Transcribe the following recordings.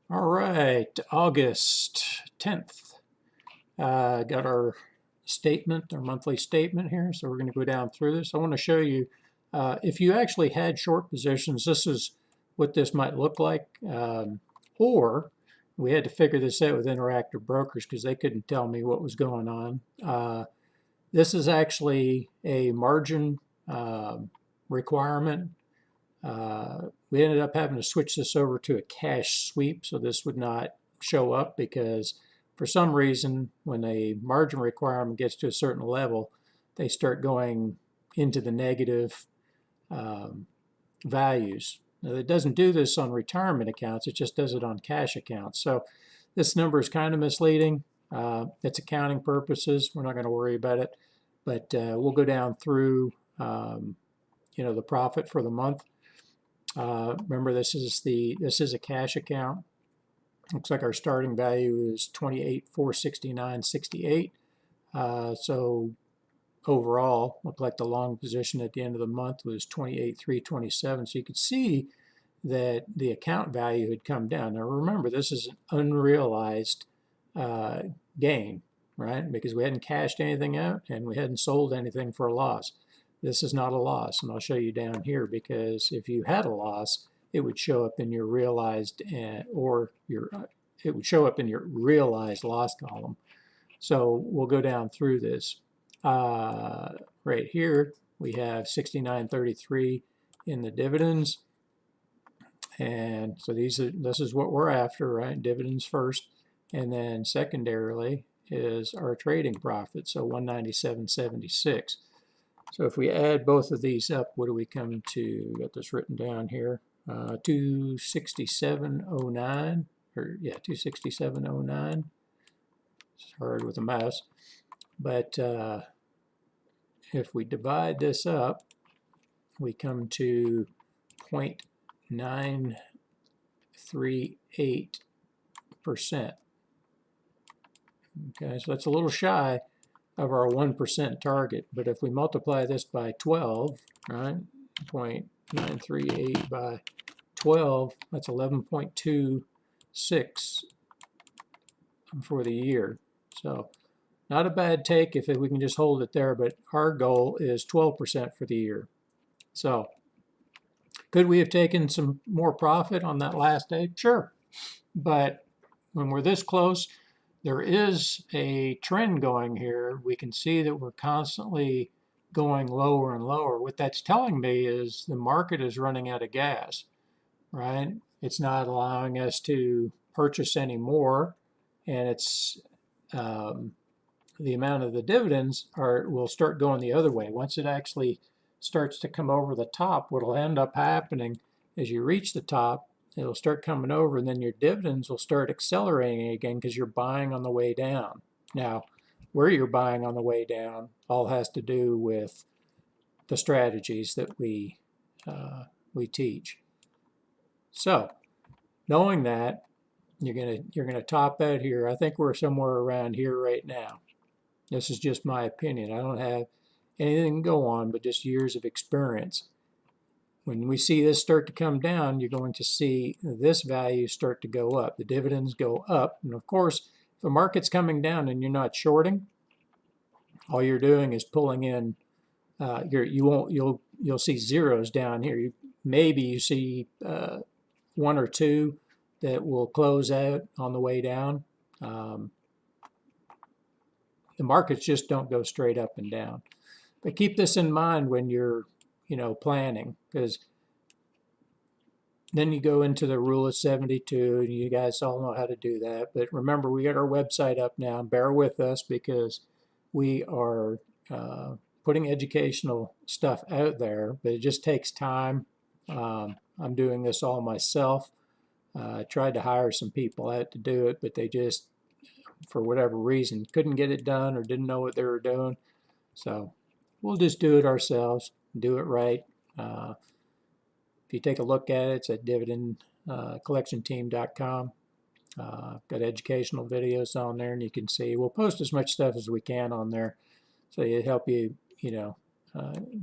All right, August 10th. Got our statement, our monthly statement here. So we're going to go down through this. I want to show you if you actually had short positions, this is what this might look like. Or we had to figure this out with Interactive Brokers because they couldn't tell me what was going on. This is actually a margin requirement. We ended up having to switch this over to a cash sweep, so this would not show up because for some reason, when a margin requirement gets to a certain level, they start going into the negative values. Now, it doesn't do this on retirement accounts, it just does it on cash accounts. So this number is kind of misleading. It's accounting purposes. We're not going to worry about it, but we'll go down through the profit for the month. Remember, this is a cash account. Looks like our starting value is 28,469.68. So overall, looked like the long position at the end of the month was 28,327. So you could see that the account value had come down. Now remember, this is an unrealized gain, right? Because we hadn't cashed anything out and we hadn't sold anything for a loss. This is not a loss, and I'll show you down here because if you had a loss, it would show up in your realized it would show up in your realized loss column. So we'll go down through this. Right here we have 69.33 in the dividends, and so this is what we're after, right? Dividends first, and then secondarily is our trading profit, so 197.76. So if we add both of these up, what do we come to? Got this written down here. 267.09, or yeah, 267.09. It's hard with a mouse, but if we divide this up, we come to 0.938%. Okay, so that's a little shy of our 1% target. But if we multiply this by 12, right, 0.938 by 12, that's 11.26 for the year. So not a bad take if we can just hold it there, but our goal is 12% for the year. So could we have taken some more profit on that last day? Sure. But when we're this close, there is a trend going here. We can see that we're constantly going lower and lower. What that's telling me is the market is running out of gas, right? It's not allowing us to purchase any more, and it's the amount of the dividends will start going the other way. Once it actually starts to come over the top, what will end up happening is you reach the top, it'll start coming over, and then your dividends will start accelerating again because you're buying on the way down. Now, where you're buying on the way down all has to do with the strategies that we teach. So, knowing that, you're gonna top out here. I think we're somewhere around here right now. This is just my opinion. I don't have anything to go on, but just years of experience. When we see this start to come down, you're going to see this value start to go up. The dividends go up, and of course, if the market's coming down and you're not shorting, all you're doing is pulling in. You'll see zeros down here. Maybe you see one or two that will close out on the way down. The markets just don't go straight up and down. But keep this in mind when you're planning, because then you go into the rule of 72, and you guys all know how to do that. But remember, we got our website up now. Bear with us because we are putting educational stuff out there, but it just takes time. I'm doing this all myself. I tried to hire some people out to do it, but they just, for whatever reason, couldn't get it done or didn't know what they were doing. So we'll just do it ourselves, do it right. If you take a look at it, it's at dividendcollectionteam.com. Got educational videos on there, and you can see we'll post as much stuff as we can on there, so it help you,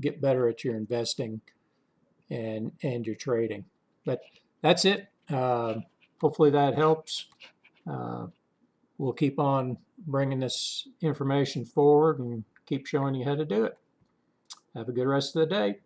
get better at your investing and your trading. But that's it. Hope hopefully that helps. We'll keep on bringing this information forward and keep showing you how to do it. Have a good rest of the day.